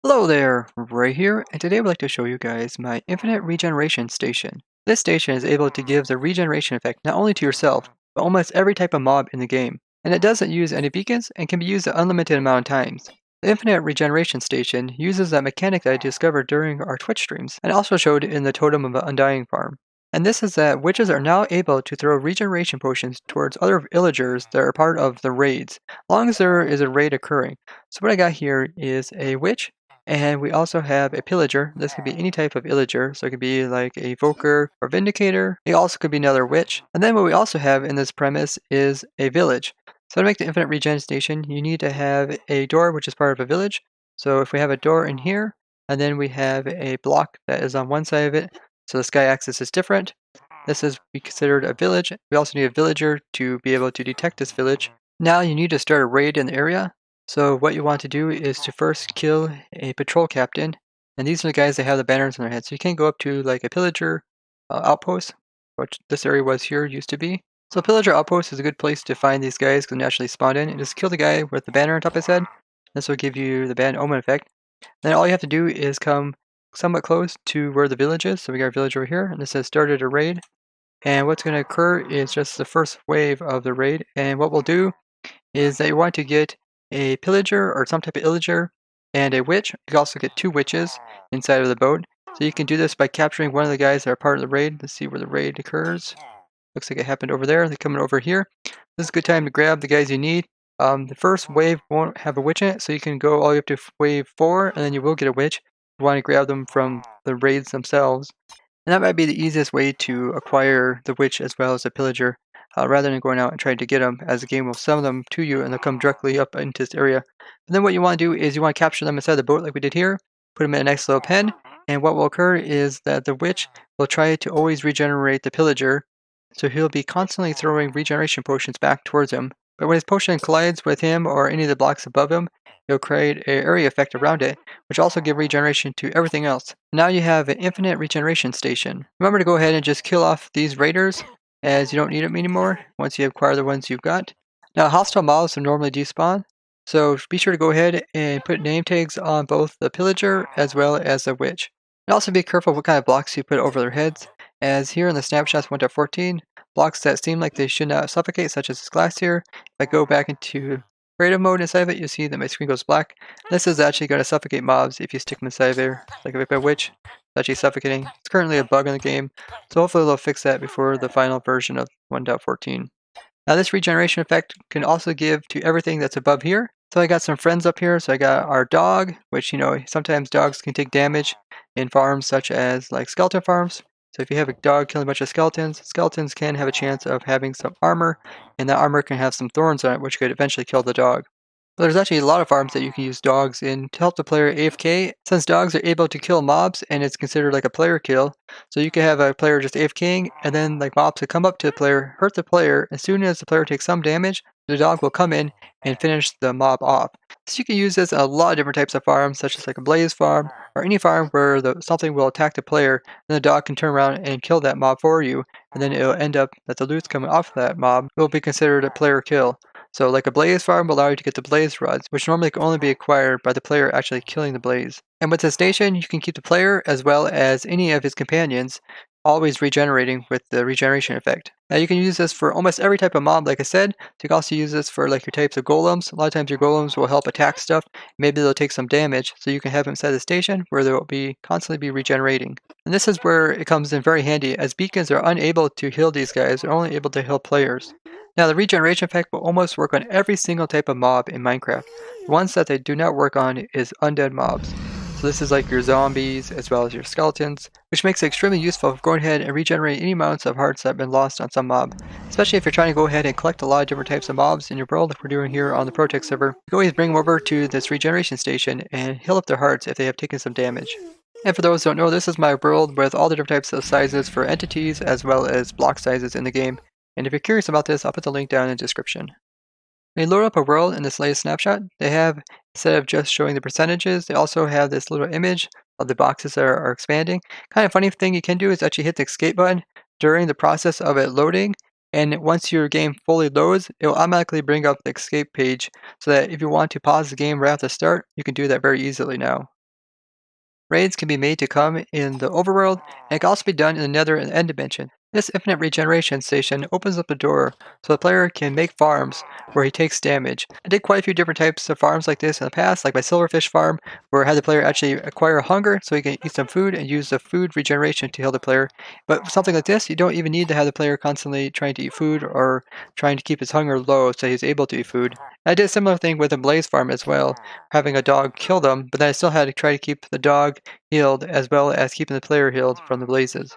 Hello there, Ray here, and today I would like to show you guys my infinite regeneration station. This station is able to give the regeneration effect not only to yourself, but almost every type of mob in the game. And it doesn't use any beacons and can be used an unlimited amount of times. The infinite regeneration station uses that mechanic that I discovered during our Twitch streams, and also showed in the Totem of the Undying farm. And this is that witches are now able to throw regeneration potions towards other villagers that are part of the raids, as long as there is a raid occurring. So what I got here is a witch, and we also have a pillager. This could be any type of illager, so it could be like a Evoker or Vindicator. It also could be another witch. And then what we also have in this premise is a village. So to make the infinite regen station, you need to have a door which is part of a village. So if we have a door in here, and then we have a block that is on one side of it, so the sky axis is different. This is be considered a village. We also need a villager to be able to detect this village. Now you need to start a raid in the area. So what you want to do is to first kill a patrol captain, and these are the guys that have the banners on their heads. So you can't go up to like a pillager outpost, which this area was here, used to be. So pillager outpost is a good place to find these guys because they naturally spawn in, and just kill the guy with the banner on top of his head. This will give you the bad omen effect. Then all you have to do is come somewhat close to where the village is. So we got a village over here, and this says started a raid. And what's going to occur is just the first wave of the raid. And what we'll do is that you want to get a pillager or some type of illager and a witch. You can also get two witches inside of the boat. So you can do this by capturing one of the guys that are part of the raid. Let's see where the raid occurs. Looks like it happened over there. They're coming over here. This is a good time to grab the guys you need. The first wave won't have a witch in it, so you can go all the way up to wave 4, and then you will get a witch. You want to grab them from the raids themselves. And that might be the easiest way to acquire the witch as well as the pillager, rather than going out and trying to get them, as the game will summon them to you and they'll come directly up into this area. And then what you want to do is you want to capture them inside the boat like we did here, put them in a nice little pen, and what will occur is that the witch will try to always regenerate the pillager, so he'll be constantly throwing regeneration potions back towards him. But when his potion collides with him or any of the blocks above him, it'll create an area effect around it, which also give regeneration to everything else. Now you have an infinite regeneration station. Remember to go ahead and just kill off these raiders, as you don't need them anymore once you acquire the ones you've got. Now hostile mobs will normally despawn, so be sure to go ahead and put name tags on both the pillager as well as the witch. And also be careful what kind of blocks you put over their heads, as here in the snapshots 1.14, blocks that seem like they should not suffocate, such as this glass here. If I go back into creative mode inside of it, you see that my screen goes black. This is actually going to suffocate mobs if you stick them inside there. Like if I put witch, it's actually suffocating. It's currently a bug in the game, so hopefully they'll fix that before the final version of 1.14. Now this regeneration effect can also give to everything that's above here. So I got some friends up here. So I got our dog, which, sometimes dogs can take damage in farms such as like skeleton farms. So if you have a dog killing a bunch of skeletons, skeletons can have a chance of having some armor, and that armor can have some thorns on it, which could eventually kill the dog. But there's actually a lot of farms that you can use dogs in to help the player AFK, since dogs are able to kill mobs and it's considered like a player kill. So you can have a player just AFKing, and then like mobs could come up to the player, hurt the player. As soon as the player takes some damage, the dog will come in and finish the mob off. So you can use this in a lot of different types of farms, such as like a blaze farm, or any farm where something will attack the player, and the dog can turn around and kill that mob for you, and then it'll end up that the loot coming off that mob will be considered a player kill. So like a blaze farm will allow you to get the blaze rods, which normally can only be acquired by the player actually killing the blaze. And with this station, you can keep the player as well as any of his companions always regenerating with the regeneration effect. Now you can use this for almost every type of mob, like I said. So you can also use this for like your types of golems. A lot of times your golems will help attack stuff. Maybe they'll take some damage, so you can have them inside the station where they'll be constantly be regenerating. And this is where it comes in very handy, as beacons are unable to heal these guys. They're only able to heal players. Now the regeneration effect will almost work on every single type of mob in Minecraft. The ones that they do not work on is undead mobs. So this is like your zombies as well as your skeletons, which makes it extremely useful for going ahead and regenerate any amounts of hearts that have been lost on some mob. Especially if you're trying to go ahead and collect a lot of different types of mobs in your world, like we're doing here on the Protect server. You can always bring them over to this regeneration station and heal up their hearts if they have taken some damage. And for those who don't know, this is my world with all the different types of sizes for entities as well as block sizes in the game. And if you're curious about this, I'll put the link down in the description. When you load up a world in this latest snapshot, they have, instead of just showing the percentages, they also have this little image of the boxes that are expanding. Kind of funny thing you can do is actually hit the escape button during the process of it loading, and once your game fully loads, it will automatically bring up the escape page, so that if you want to pause the game right at the start, you can do that very easily now. Raids can be made to come in the overworld, and it can also be done in the nether and end dimension. This infinite regeneration station opens up the door so the player can make farms where he takes damage. I did quite a few different types of farms like this in the past, like my silverfish farm, where I had the player actually acquire hunger so he can eat some food and use the food regeneration to heal the player. But something like this, you don't even need to have the player constantly trying to eat food or trying to keep his hunger low so he's able to eat food. I did a similar thing with a blaze farm as well, having a dog kill them, but then I still had to try to keep the dog healed as well as keeping the player healed from the blazes.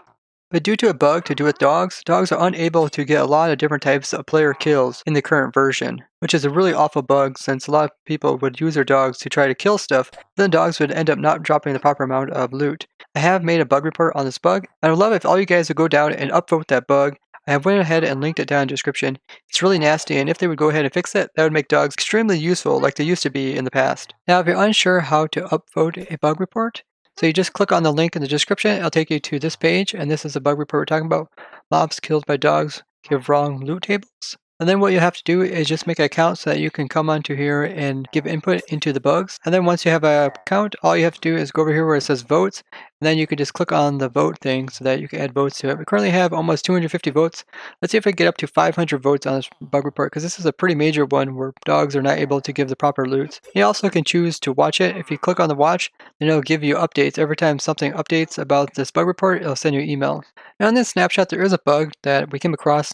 But due to a bug to do with dogs, dogs are unable to get a lot of different types of player kills in the current version, which is a really awful bug since a lot of people would use their dogs to try to kill stuff, then dogs would end up not dropping the proper amount of loot. I have made a bug report on this bug, and I would love if all you guys would go down and upvote that bug. I have went ahead and linked it down in the description. It's really nasty, and if they would go ahead and fix it, that would make dogs extremely useful like they used to be in the past. Now, if you're unsure how to upvote a bug report, so you just click on the link in the description, it'll take you to this page, and this is the bug report we're talking about. Mobs killed by dogs give wrong loot tables. And then what you have to do is just make an account so that you can come onto here and give input into the bugs. And then once you have an account, all you have to do is go over here where it says votes, and then you can just click on the vote thing so that you can add votes to it. We currently have almost 250 votes. Let's see if I can get up to 500 votes on this bug report, because this is a pretty major one where dogs are not able to give the proper loot. You also can choose to watch it. If you click on the watch, then it'll give you updates. Every time something updates about this bug report, it'll send you an email. Now in this snapshot, there is a bug that we came across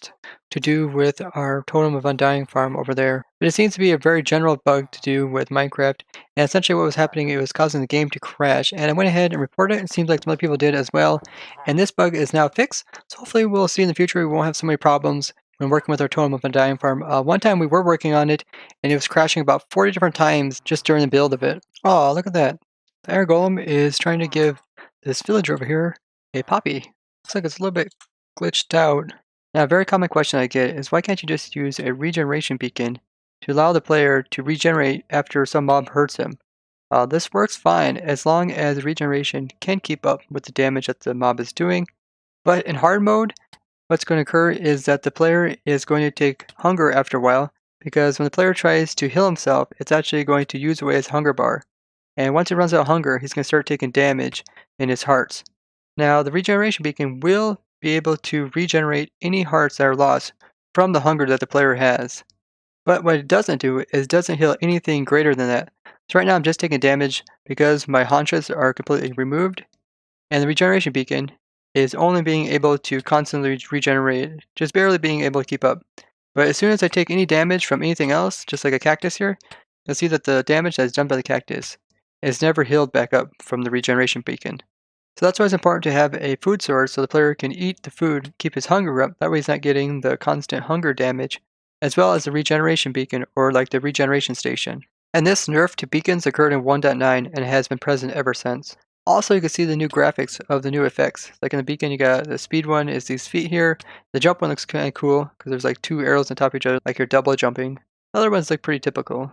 to do with our Totem of Undying farm over there. But it seems to be a very general bug to do with Minecraft, and essentially what was happening, it was causing the game to crash, and I went ahead and reported it. It seems like some other people did as well, and this bug is now fixed, so hopefully we'll see in the future we won't have so many problems when working with our Totem of Undying farm. One time we were working on it, and it was crashing about 40 different times just during the build of it. Oh, look at that. The air golem is trying to give this villager over here a poppy. Looks like it's a little bit glitched out. Now, a very common question I get is why can't you just use a regeneration beacon to allow the player to regenerate after some mob hurts him? This works fine as long as regeneration can keep up with the damage that the mob is doing, but in hard mode, what's going to occur is that the player is going to take hunger after a while, because when the player tries to heal himself, it's actually going to use away his hunger bar. And once he runs out of hunger, he's going to start taking damage in his hearts. Now, the regeneration beacon will be able to regenerate any hearts that are lost from the hunger that the player has. But what it doesn't do is doesn't heal anything greater than that. So right now I'm just taking damage because my haunches are completely removed, and the regeneration beacon is only being able to constantly regenerate, just barely being able to keep up. But as soon as I take any damage from anything else, just like a cactus here, you'll see that the damage that's done by the cactus is never healed back up from the regeneration beacon. So that's why it's important to have a food source so the player can eat the food, keep his hunger up, that way he's not getting the constant hunger damage, as well as the regeneration beacon, or like the regeneration station. And this nerf to beacons occurred in 1.9 and has been present ever since. Also, you can see the new graphics of the new effects. Like in the beacon, you got the speed one is these feet here. The jump one looks kind of cool because there's like two arrows on top of each other, like you're double jumping. The other ones look pretty typical.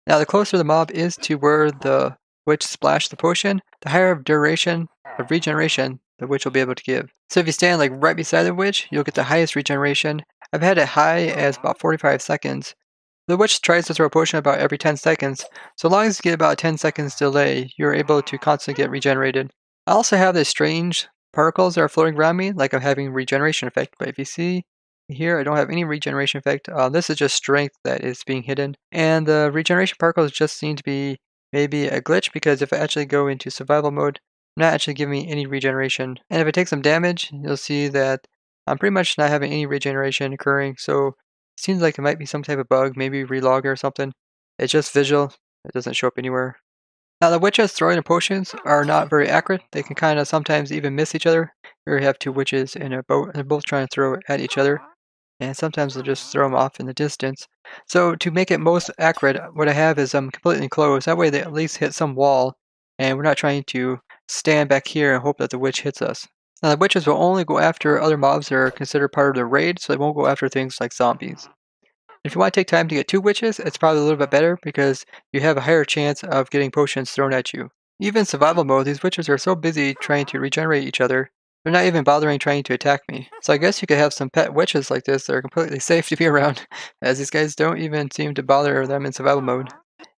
Now, the closer the mob is to where the witch splashed the potion, the higher duration of regeneration the witch will be able to give. So if you stand like right beside the witch, you'll get the highest regeneration. I've had it high as about 45 seconds. The witch tries to throw a potion about every 10 seconds, so long as you get about a 10 seconds delay, you're able to constantly get regenerated. I also have this strange particles that are floating around me, like I'm having regeneration effect, but if you see here, I don't have any regeneration effect. This is just strength that is being hidden. And the regeneration particles just seem to be maybe a glitch, because if I actually go into survival mode, I'm not actually giving me any regeneration. And if I take some damage, you'll see that I'm pretty much not having any regeneration occurring. So it seems like it might be some type of bug, maybe relogger or something. It's just visual. It doesn't show up anywhere. Now the witches throwing the potions are not very accurate. They can kind of sometimes even miss each other. Here we have two witches in a boat, and they're both trying to throw at each other, and sometimes they'll just throw them off in the distance. So to make it most accurate, what I have is completely enclosed. That way they at least hit some wall, and we're not trying to stand back here and hope that the witch hits us. Now the witches will only go after other mobs that are considered part of the raid, so they won't go after things like zombies. If you want to take time to get two witches, it's probably a little bit better because you have a higher chance of getting potions thrown at you. Even in survival mode, these witches are so busy trying to regenerate each other, they're not even bothering trying to attack me. So I guess you could have some pet witches like this that are completely safe to be around, as these guys don't even seem to bother them in survival mode.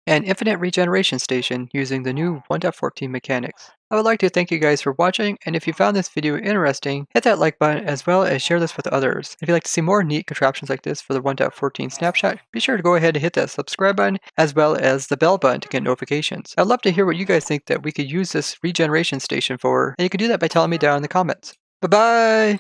an infinite regeneration station using the new 1.14 mechanics. I would like to thank you guys for watching, and if you found this video interesting, hit that like button as well as share this with others. If you'd like to see more neat contraptions like this for the 1.14 snapshot, be sure to go ahead and hit that subscribe button as well as the bell button to get notifications. I'd love to hear what you guys think that we could use this regeneration station for, and you can do that by telling me down in the comments. Bye-bye!